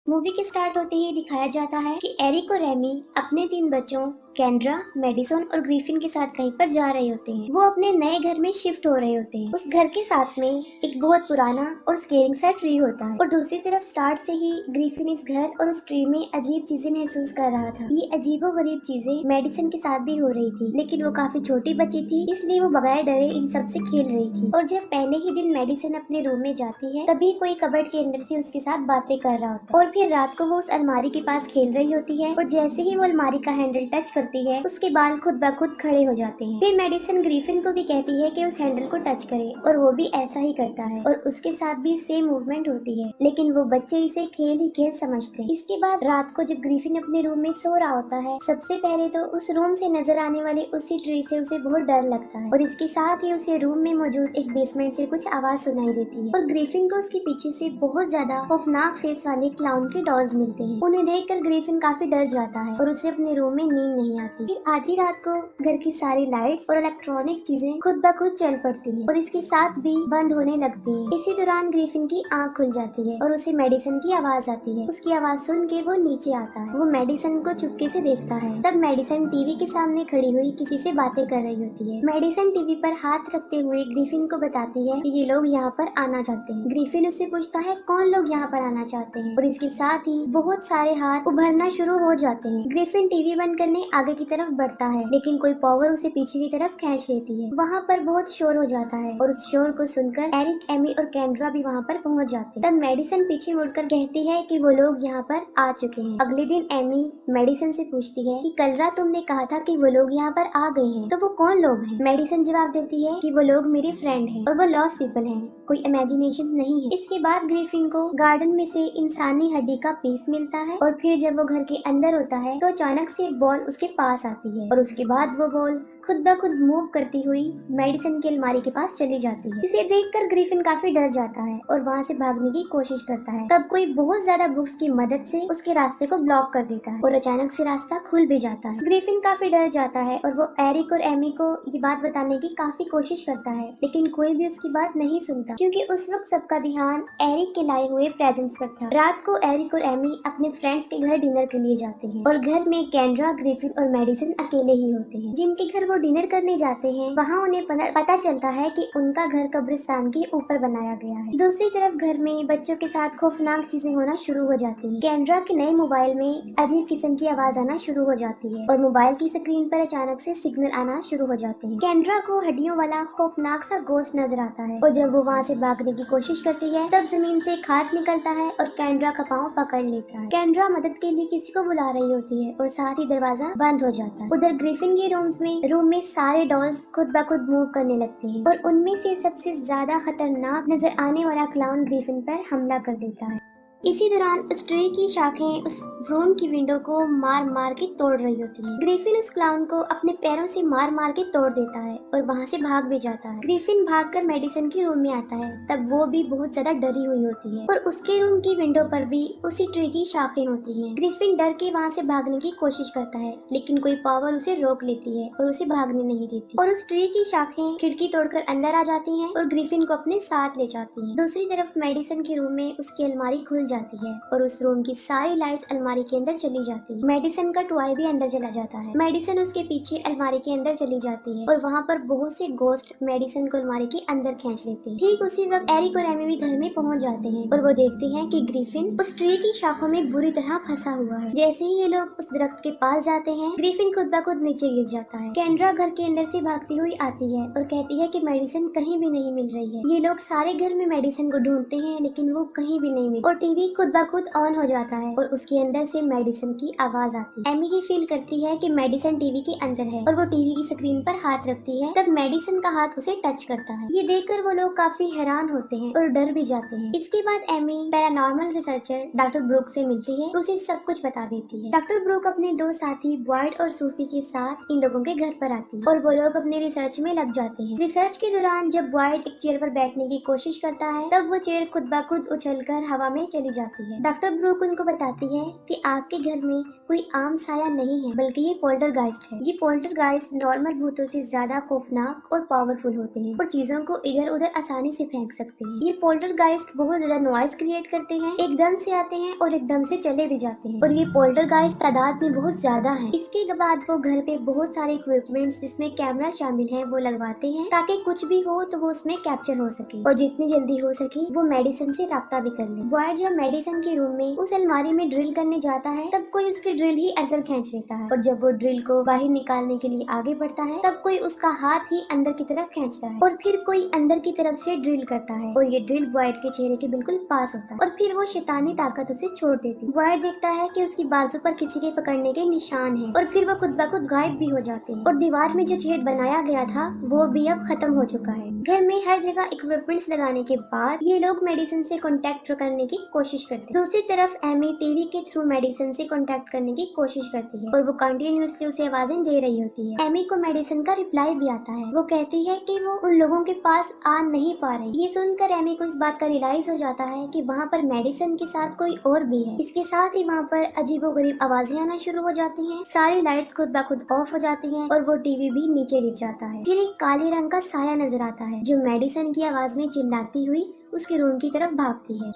Movie के start होते ही दिखाया जाता है कि एरिक और एमी अपने 3 बच्चों केंड्रा, मैडिसन और ग्रिफिन के साथ कहीं पर जा रहे होते हैं। वो अपने नए घर में शिफ्ट हो रहे होते हैं। उस घर के साथ में एक बहुत पुराना और स्केरिंग सा ट्री होता है और दूसरी तरफ स्टार्ट से ही ग्रिफिन इस घर और उस ट्री में अजीब चीजें महसूस कर रहा था। ये अजीबो गरीब चीजें मेडिसन के साथ भी हो रही थी, लेकिन वो काफी छोटी बच्ची थी, इसलिए वो बगैर डरे इन सब से खेल रही थी। और जब पहले ही दिन मेडिसन अपने रूम में जाती है, तभी कोई कबर्ड के अंदर से उसके साथ बातें कर रहा होता है। और फिर रात को वो उस अलमारी के पास खेल रही होती है और जैसे ही वो अलमारी का हैंडल टच करती है, उसके बाल खुद ब खुद खड़े हो जाते हैं। फिर मेडिसन ग्रिफिन को भी कहती है कि उस हैंडल को टच करे और वो भी ऐसा ही करता है और उसके साथ भी सेम मूवमेंट होती है, लेकिन वो बच्चे इसे खेल ही खेल समझते हैं। इसके बाद रात को जब ग्रिफिन अपने रूम में सो रहा होता है, सबसे पहले तो उस रूम से नजर आने वाले उसी ट्री से उसे बहुत डर लगता है और इसके साथ ही उसे रूम में मौजूद एक बेसमेंट से कुछ आवाज सुनाई देती है और ग्रिफिन को उसके पीछे से बहुत ज्यादा खौफनाक फेस वाले क्लाउन के डॉल्स मिलते हैं। उन्हें देखकर ग्रिफिन काफी डर जाता है और उसे अपने रूम में नींद नहीं आती। फिर आधी रात को घर की सारी लाइट्स और इलेक्ट्रॉनिक चीजें खुद ब खुद चल पड़ती हैं और इसके साथ भी बंद होने लगती हैं। इसी दौरान ग्रिफिन की आंख खुल जाती है और उसे मेडिसन की आवाज आती है। उसकी आवाज सुन के वो नीचे आता है। वो मेडिसन को चुपके से देखता है। तब मेडिसन टीवी के सामने खड़ी हुई किसी से बातें कर रही होती है। मेडिसन टीवी पर हाथ रखते हुए ग्रिफिन को बताती है कि ये लोग यहाँ पर आना चाहते हैं। ग्रिफिन उससे पूछता है कौन लोग यहाँ पर आना चाहते हैं और इसके साथ ही बहुत सारे हाथ उभरना शुरू हो जाते हैं। ग्रिफिन टीवी बंद करने आगे की तरफ बढ़ता है, लेकिन कोई पावर उसे पीछे की तरफ खींच लेती है। वहाँ पर बहुत शोर हो जाता है और उस शोर को सुनकर एरिक, एमी और केंड्रा भी वहाँ पर पहुँच जाते हैं। तब मेडिसन पीछे मुड़कर कहती है कि वो लोग यहाँ पर आ चुके हैं। अगले दिन एमी मेडिसन से पूछती है कि कल रात तुमने कहा था कि वो लोग यहाँ पर आ गए हैं, तो वो कौन लोग हैं? मेडिसन जवाब देती है कि वो लोग मेरे फ्रेंड हैं और वो लॉस्ट पीपल हैं, कोई इमेजिनेशन नहीं है। इसके बाद ग्रिफिन को गार्डन में से इंसानी हड्डी का पीस मिलता है और फिर जब वो घर के अंदर होता है तो अचानक से एक बॉल उसके पास आती है और उसके बाद वो बॉल खुद ब खुद मूव करती हुई मेडिसन की अलमारी के पास चली जाती है। इसे देखकर ग्रिफिन काफी डर जाता है और वहाँ से भागने की कोशिश करता है। तब कोई बहुत ज्यादा बुक्स की मदद से उसके रास्ते को ब्लॉक कर देता है और अचानक से रास्ता खुल भी जाता है। ग्रिफिन काफी डर जाता है और वो एरिक और एमी को ये बात बताने की काफी कोशिश करता है, लेकिन कोई भी उसकी बात नहीं सुनता क्योंकि उस वक्त सबका ध्यान एरिक के लाए हुए प्रेजेंट्स पर था। रात को एरिक और एमी अपने फ्रेंड्स के घर डिनर के लिए जाते हैं और घर में केंड्रा, ग्रिफिन और मेडिसन अकेले ही होते हैं। जिनके घर वो डिनर करने जाते हैं वहाँ उन्हें पता चलता है कि उनका घर कब्रिस्तान के ऊपर बनाया गया है। दूसरी तरफ घर में बच्चों के साथ खौफनाक चीजें होना शुरू हो जाती हैं। केंड्रा के नए मोबाइल में अजीब किस्म की आवाज आना शुरू हो जाती है और मोबाइल की स्क्रीन पर अचानक से सिग्नल आना शुरू हो जाते हैं। केंड्रा को हड्डियों वाला खौफनाक सा गोश्त नजर आता है और जब वो वहाँ से भागने की कोशिश करती है तब जमीन से एक हाथ निकलता है और केंड्रा का पाँव पकड़ लेता है। केंड्रा मदद के लिए किसी को बुला रही होती है और साथ ही दरवाजा बंद हो जाता है। उधर ग्रिफिन के रूम में सारे डॉल्स खुद ब खुद मूव करने लगते हैं और उनमें से सबसे ज्यादा खतरनाक नजर आने वाला क्लाउन ग्रिफिन पर हमला कर देता है। इसी दौरान उस ट्री की शाखें उस रूम की विंडो को मार मार के तोड़ रही होती हैं। ग्रिफिन उस क्लाउन को अपने पैरों से मार मार के तोड़ देता है और वहाँ से भाग भी जाता है। ग्रिफिन भागकर मेडिसन के रूम में आता है। तब वो भी बहुत ज्यादा डरी हुई होती है और उसके रूम की विंडो पर भी उसी ट्री की शाखें होती हैं। ग्रिफिन डर के वहाँ से भागने की कोशिश करता है, लेकिन कोई पावर उसे रोक लेती है और उसे भागने नहीं देती और उस ट्री की शाखें खिड़की तोड़कर अंदर आ जाती हैं और ग्रिफिन को अपने साथ ले जाती हैं। दूसरी तरफ मेडिसन के रूम में उसकी अलमारी खुल जाती है और उस रूम की सारी लाइट्स अलमारी के अंदर चली जाती है। मेडिसन का टॉय भी अंदर चला जाता है। मेडिसन उसके पीछे अलमारी के अंदर चली जाती है और वहाँ पर बहुत से गोस्ट मेडिसन को अलमारी के अंदर खींच लेते हैं। ठीक उसी वक्त एरिक और एमी भी घर में पहुँच जाते हैं और वो देखते हैं कि ग्रिफिन उस ट्री की शाखों में बुरी तरह फंसा हुआ है। जैसे ही ये लोग उस दरख्त के पास जाते हैं, ग्रिफिन खुद ब खुद नीचे गिर जाता है। केंड्रा घर के अंदर से भागती हुई आती है और कहती है कि मेडिसन कहीं भी नहीं मिल रही है। ये लोग सारे घर में मेडिसन को ढूंढते हैं, लेकिन वो कहीं भी नहीं मिली और टीवी खुद खुद ऑन हो जाता है और उसके अंदर से मेडिसन की आवाज आती है। एमी ये फील करती है कि मेडिसन टीवी के अंदर है और वो टीवी की स्क्रीन पर हाथ रखती है। तब मेडिसन का हाथ उसे टच करता है। ये देखकर वो लोग काफी हैरान होते हैं और डर भी जाते हैं। इसके बाद Amy paranormal researcher doctor Brook से मिलती है और उसे सब कुछ बता देती है। डॉक्टर ब्रूक अपने 2 साथी बॉयड और सूफी के साथ इन लोगों के घर पर आती है और वो लोग अपने रिसर्च में लग जाते हैं। रिसर्च के दौरान जब बॉयड एक चेयर पर बैठने की कोशिश करता है, तब वो चेयर खुद ब खुद उछलकर हवा में चली चली जाती है। डॉक्टर ब्रूक उनको बताती है कि आपके घर में कोई आम साया नहीं है, बल्कि ये पोल्टरगाइस्ट है। ये पोल्टरगाइस्ट नॉर्मल भूतों से ज्यादा खौफनाक और पावरफुल होते हैं और चीजों को इधर उधर आसानी से फेंक सकते हैं। ये पोल्टरगाइस्ट बहुत ज्यादा नॉइज क्रिएट करते हैं, एकदम से आते हैं और एकदम से चले भी जाते हैं और ये पोल्टरगाइस्ट तादाद में बहुत ज्यादा है। इसके बाद वो घर पे बहुत सारे इक्विपमेंट्स जिसमें कैमरा शामिल है वो लगवाते हैं ताकि कुछ भी हो तो वो उसमें कैप्चर हो सके और जितनी जल्दी हो सके वो मेडिसन से राब्ता भी कर ले। बॉयड जब मेडिसन के रूम में उस अलमारी में ड्रिल करने जाता है तब कोई उसकी ड्रिल ही अंदर खींच लेता है और जब वो ड्रिल को बाहर निकालने के लिए आगे बढ़ता है तब कोई उसका हाथ ही अंदर की तरफ खींचता है और फिर कोई अंदर की तरफ से ड्रिल करता है और ये ड्रिल बॉयड के चेहरे के बिल्कुल पास होता है और फिर वो शैतानी ताकत उसे छोड़ देती है। बॉयड देखता है कि उसकी बाजू पर किसी के पकड़ने के निशान हैं और फिर वो खुद ब खुद गायब भी हो जाते हैं और दीवार में जो छेद बनाया गया था वो भी अब खत्म हो चुका है। घर में हर जगह इक्विपमेंट्स लगाने के बाद ये लोग मेडिसिन से कांटेक्ट करने की कोशिश करते हैं। दूसरी तरफ एमी टीवी के थ्रू मेडिसिन से कांटेक्ट करने की कोशिश करती है और वो कंटिन्यूअसली उसे आवाजें दे रही होती है। एमी को मेडिसिन का रिप्लाई भी आता है। वो कहती है कि वो उन लोगों के पास आ नहीं पा रही। ये सुनकर एमी को इस बात का रियलाइज हो जाता है कि वहाँ पर मेडिसिन के साथ कोई और भी है। इसके साथ ही वहाँ पर अजीबोगरीब आवाजें आना शुरू हो जाती हैं, सारी लाइट्स खुद ब खुद ऑफ हो जाती हैं और वो टीवी भी नीचे गिर जाता है। फिर एक काले रंग का साया नजर आता है जो मेडिसिन की आवाज में चिल्लाती हुई उसके रूम की तरफ भागती है।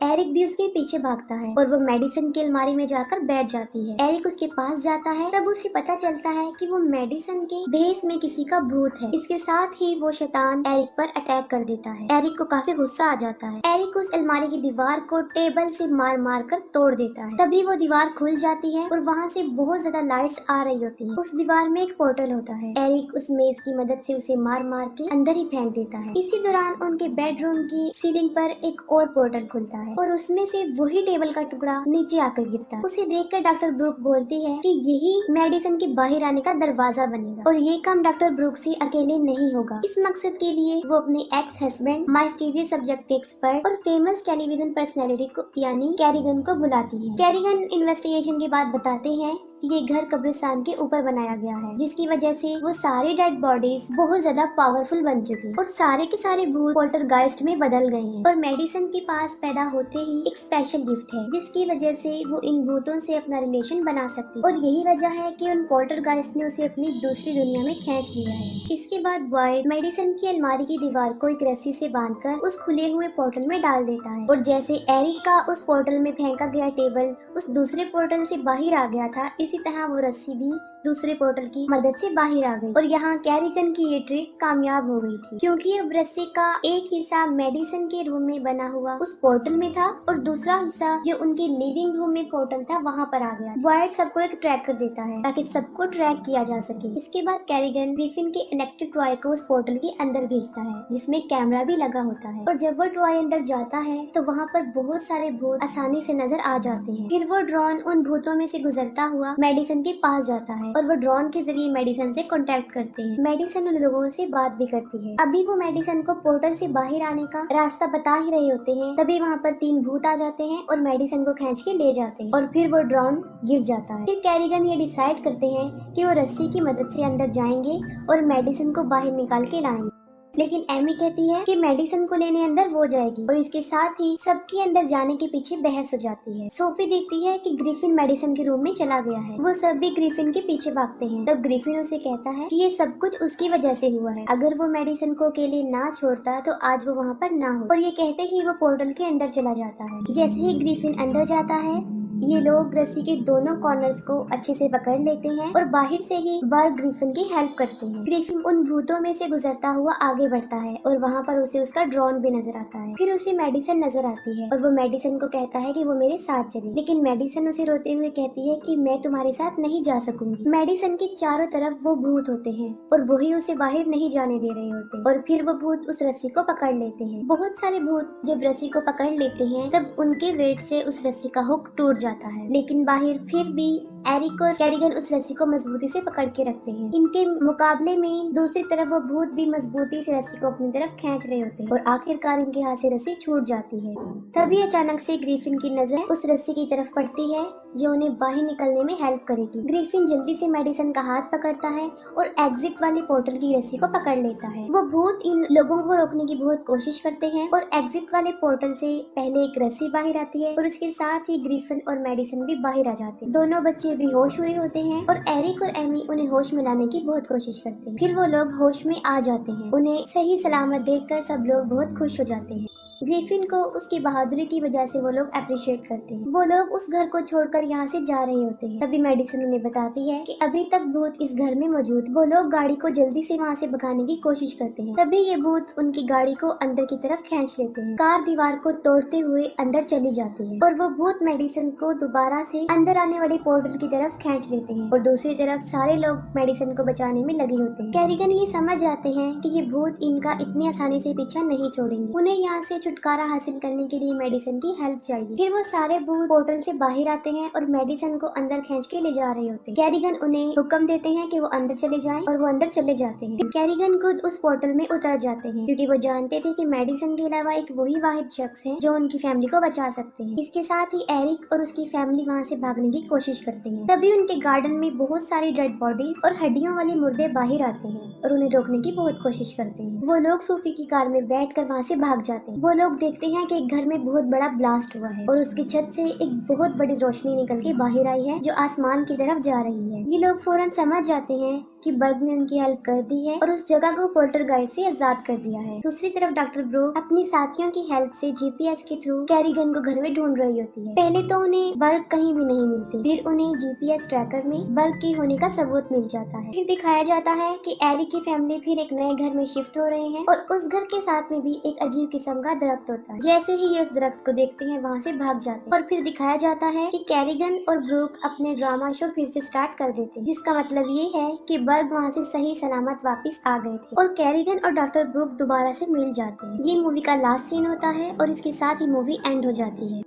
एरिक भी उसके पीछे भागता है और वो मेडिसिन की अलमारी में जाकर बैठ जाती है। एरिक उसके पास जाता है तब उसे पता चलता है कि वो मेडिसिन के भेस में किसी का भूत है। इसके साथ ही वो शैतान एरिक पर अटैक कर देता है। एरिक को काफी गुस्सा आ जाता है। एरिक उस अलमारी की दीवार को टेबल से मार मार कर तोड़ देता है। तभी वो दीवार खुल जाती है और वहाँ से बहुत ज्यादा लाइट्स आ रही होती हैं। उस दीवार में एक पोर्टल होता है। एरिक उस मेज की मदद से उसे मार मार के अंदर ही फेंक देता है। इसी दौरान उनके बेडरूम की सीलिंग पर एक और पोर्टल खुलता है और उसमें से वही टेबल का टुकड़ा नीचे आकर गिरता है। उसे देखकर डॉक्टर ब्रूक बोलती है कि यही मेडिसिन के बाहर आने का दरवाजा बनेगा और ये काम डॉक्टर ब्रूक से अकेले नहीं होगा। इस मकसद के लिए वो अपने एक्स हस्बैंड, माइस्टीरियस सब्जेक्ट एक्सपर्ट और फेमस टेलीविजन पर्सनैलिटी को यानी कैरिगन को बुलाती है। कैरिगन इन्वेस्टिगेशन के बाद बताते हैं ये घर कब्रिस्तान के ऊपर बनाया गया है जिसकी वजह से वो सारी डेड बॉडीज बहुत ज्यादा पावरफुल बन चुकी हैं और सारे के सारे भूत पोल्टरगाइस्ट में बदल गए हैं और मेडिसिन के पास पैदा होते ही एक स्पेशल गिफ्ट है जिसकी वजह से वो इन भूतों से अपना रिलेशन बना सकती है और यही वजह है कि उन पोल्टरगाइस्ट ने उसे अपनी दूसरी दुनिया में खींच लिया है। इसके बाद बॉयड मेडिसिन की अलमारी की दीवार को एक रस्सी से बांधकर उस खुले हुए पोर्टल में डाल देता है और जैसे एरिक का उस पोर्टल में फेंका गया टेबल उस दूसरे पोर्टल से बाहर आ गया था, इसी तरह वो रस्सी भी दूसरे पोर्टल की मदद से बाहर आ गई और यहाँ कैरिगन की ये ट्रिक कामयाब हो गई थी क्योंकि अब रस्सी का एक हिस्सा मेडिसिन के रूम में बना हुआ उस पोर्टल में था और दूसरा हिस्सा जो उनके लिविंग रूम में पोर्टल था वहाँ पर आ गया। बॉयड सबको एक ट्रैक कर देता है ताकि सबको ट्रैक किया जा सके। इसके बाद कैरिगन ग्रिफिन के इलेक्ट्रिक टॉय को उस पोर्टल के अंदर भेजता है जिसमें कैमरा भी लगा होता है और जब वो टॉय अंदर जाता है तो वहाँ पर बहुत सारे भूत आसानी से नजर आ जाते हैं। फिर वो ड्रोन उन भूतों में से गुजरता हुआ मेडिसिन के पास जाता है और वो ड्रोन के जरिए मेडिसिन से कांटेक्ट करते हैं। मेडिसिन उन लोगों से बात भी करती है। अभी वो मेडिसिन को पोर्टल से बाहर आने का रास्ता बता ही रहे होते हैं तभी वहाँ पर 3 भूत आ जाते हैं और मेडिसिन को खींच के ले जाते हैं और फिर वो ड्रोन गिर जाता है। फिर कैरिगन ये डिसाइड करते हैं कि वो रस्सी की मदद से अंदर जाएंगे और मेडिसिन को बाहर निकाल के लाएंगे, लेकिन एमी कहती है कि मेडिसिन को लेने अंदर वो जाएगी और इसके साथ ही सबके अंदर जाने के पीछे बहस हो जाती है। सोफी देखती है कि ग्रिफिन मेडिसिन के रूम में चला गया है। वो सब भी ग्रिफिन के पीछे भागते हैं। तब ग्रिफिन उसे कहता है कि ये सब कुछ उसकी वजह से हुआ है, अगर वो मेडिसिन को अकेले ना छोड़ता तो आज वो वहाँ पर ना हो। और ये कहते ही वो पोर्टल के अंदर चला जाता है। जैसे ही ग्रिफिन अंदर जाता है ये लोग रस्सी के दोनों कॉर्नर्स को अच्छे से पकड़ लेते हैं और बाहर से ही बर्ग ग्रिफिन की हेल्प करते हैं। ग्रिफिन उन भूतों में से गुजरता हुआ आगे बढ़ता है और वहाँ पर उसे उसका ड्रोन भी नजर आता है। फिर उसे मेडिसिन नजर आती है और वो मेडिसिन को कहता है कि वो मेरे साथ चले, लेकिन मेडिसिन उसे रोते हुए कहती है कि मैं तुम्हारे साथ नहीं जा सकूंगी। मेडिसिन के चारों तरफ वो भूत होते हैं और वही उसे बाहर नहीं जाने दे रहे होते और फिर वो भूत उस रस्सी को पकड़ लेते हैं। बहुत सारे भूत जब रस्सी को पकड़ लेते हैं तब उनके वेट से उस रस्सी का हुक टूट जाता है, लेकिन बाहर फिर भी एरिक और कैरिगन उस रस्सी को मजबूती से पकड़ के रखते हैं। इनके मुकाबले में दूसरी तरफ वो भूत भी मजबूती से रस्सी को अपनी तरफ खींच रहे होते हैं और आखिरकार इनके हाथ से रस्सी छूट जाती है। तभी अचानक से ग्रीफिन की नजर उस रस्सी की तरफ पड़ती है जो उन्हें बाहर निकलने में हेल्प करेगी। ग्रीफिन जल्दी से मेडिसन का हाथ पकड़ता है और एग्जिट वाले पोर्टल की रस्सी को पकड़ लेता है। वो भूत इन लोगों को रोकने की बहुत कोशिश करते हैं और एग्जिट वाले पोर्टल से पहले एक रस्सी बाहर आती है और उसके साथ ही ग्रीफिन और मेडिसन भी बाहर आ जाते हैं। दोनों बच्चे बेहोश हुए होते हैं और एरिक और एमी उन्हें होश में लाने की बहुत कोशिश करते हैं। फिर वो लोग होश में आ जाते हैं। उन्हें सही सलामत देखकर सब लोग बहुत खुश हो जाते हैं। ग्रीफिन को उसकी बहादुरी की वजह से वो लोग अप्रिशिएट करते हैं। वो लोग उस घर को छोड़कर यहाँ से जा रहे होते हैं। तभी मेडिसन उन्हें बताती है कि अभी तक भूत इस घर में मौजूद। वो लोग गाड़ी को जल्दी से वहाँ से भगाने की कोशिश करते हैं। तभी ये भूत उनकी गाड़ी को अंदर की तरफ खींच लेते हैं। कार दीवार को तोड़ते हुए अंदर चली जाती है और वो भूत मेडिसन को दोबारा से अंदर आने वाले पोर्टल की तरफ खींच लेते हैं और दूसरी तरफ सारे लोग मेडिसन को बचाने में लगे होते हैं। कैरिगन ये समझ जाते हैं कि ये भूत इनका इतनी आसानी से पीछा नहीं छोड़ेंगे। उन्हें यहाँ से छुटकारा हासिल करने के लिए मेडिसन की हेल्प चाहिए। फिर वो सारे भूत पोर्टल से बाहर आते हैं और मेडिसन को अंदर खींच के ले जा रहे होते हैं। कैरिगन उन्हें हुक्म देते हैं कि वो अंदर चले जाएं और वो अंदर चले जाते हैं। कैरिगन खुद उस पोर्टल में उतर जाते हैं क्योंकि वो जानते थे कि मेडिसन के अलावा एक वही वाहिद शख्स है जो उनकी फैमिली को बचा सकते हैं। इसके साथ ही एरिक और उसकी फैमिली वहाँ से भागने की कोशिश करते हैं। तभी उनके गार्डन में बहुत सारी डेड बॉडीज और हड्डियों वाले मुर्दे बाहर आते हैं और उन्हें रोकने की बहुत कोशिश करते हैं। वो लोग सूफी की कार में बैठकर वहाँ से भाग जाते हैं। वो लोग देखते हैं कि एक घर में बहुत बड़ा ब्लास्ट हुआ है और उसकी छत से एक बहुत बड़ी रोशनी निकल के बाहर आई है जो आसमान की तरफ जा रही है। ये लोग फौरन समझ जाते हैं कि बर्ग ने उनकी हेल्प कर दी है और उस जगह को पोल्टरगाइस्ट से आजाद कर दिया है। दूसरी तरफ डॉक्टर ब्रूक अपनी साथियों की हेल्प से जीपीएस के थ्रू कैरिगन को घर में ढूंढ रही होती है। पहले तो उन्हें बर्ग कहीं भी नहीं मिलती, फिर उन्हें जीपीएस ट्रैकर में बर्ग के होने का सबूत मिल जाता है। फिर दिखाया जाता है कि एरिक की फैमिली फिर एक नए घर में शिफ्ट हो रहे हैं और उस घर के साथ में भी एक अजीब किस्म का दरख्त होता है। जैसे ही ये उस दरख्त को देखते हैं वहाँ से भाग जाते हैं और फिर दिखाया जाता है कि कैरिगन और ब्रूक अपने ड्रामा शो फिर से स्टार्ट कर देते हैं, जिसका मतलब ये है कि बर्ग वहाँ से सही सलामत वापस आ गए थे और कैरिगन और डॉक्टर ब्रूक दोबारा से मिल जाते हैं। ये मूवी का लास्ट सीन होता है और इसके साथ ही मूवी एंड हो जाती है।